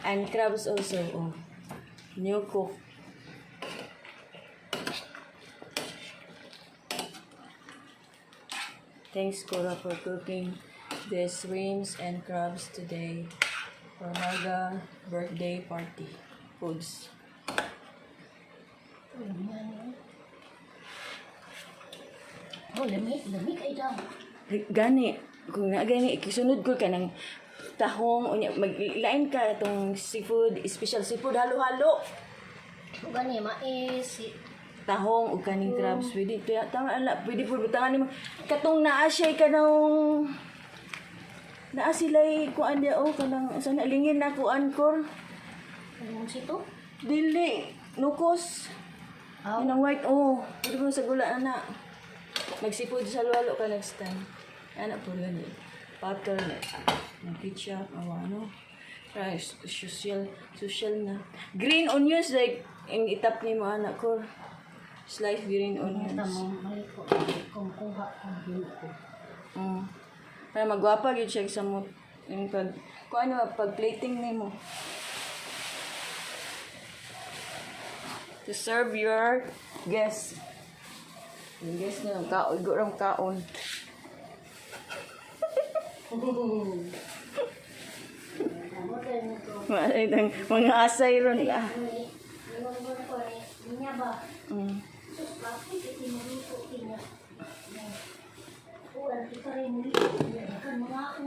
And crabs also. Oh. New cook. Thanks, Cora, for cooking the shrimps and crabs today for Marga birthday party foods. Oh, lamig ay daw. Gani, kung na gani, ikisunod ko ka ng tahong, unya, maglain ka itong seafood, special seafood, halo-halo. O gani, mais, Tahong o kaning crabs, pwede. Tama, ala, pwede po butangan nimo. Katong naa siya ka nung naa sila'y kuan dia, oh, kanang, sana lingin na kuan kor. anong sito? Dili, nukos. Aw. Yun ang white, oh. Pwede mo sa gula, anak. Magsipod sa lalo ka next time. Anak po yun eh. Butter, ng ketchup, ano. Rice, social na. Green onions, like, yung itap ni mo, anak ko. Sliced green onions. Tamo, mali ko. Kung kuha ang hilo ko. Para magwapa, yun siya sa mo. Yung pag, kung ano, pag plating ni mo. To serve your guests. Yung guests na, kaon, gurang kaon. Mga asay ron ka.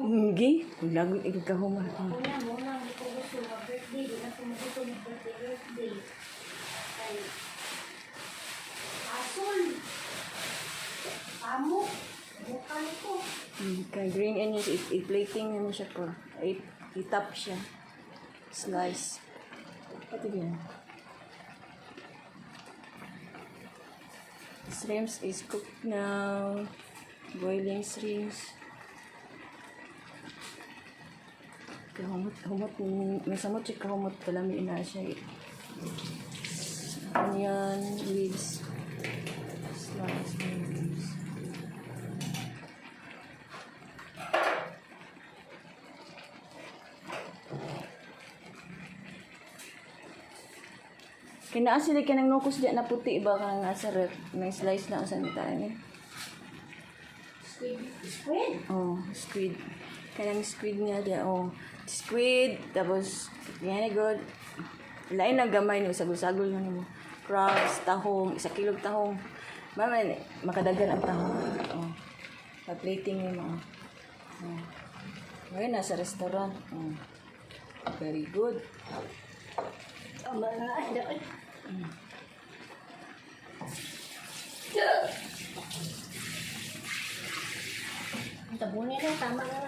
Hindi. Lagot ikot ka humar. Kaya green onions, i-plating naman siya po. I-tap siya. Slice. Ito yan. Shrimps is cooked now. Boiling shrimps. Kahumot, may samot siya kahumot. Kalami na siya. Onion, leaves. Slice leaves. Kinaasili ka ng nukos diyan na puti ba ka nga sa ref. May slice na sa tayo eh. Squid? Oh, squid. Kanang squid nga diya. Oh, squid. Tapos, yan good. Lain na gamay no. Sagol-sagol na mo. Crabs, tahong. 1 kilog tahong. Mama, makadagan ang tahong. Oh. Pa-plating mo. Oh. Ngayon, nasa restaurant. Oh. Very good. Tama na ay daw. Tabunin na, tama na.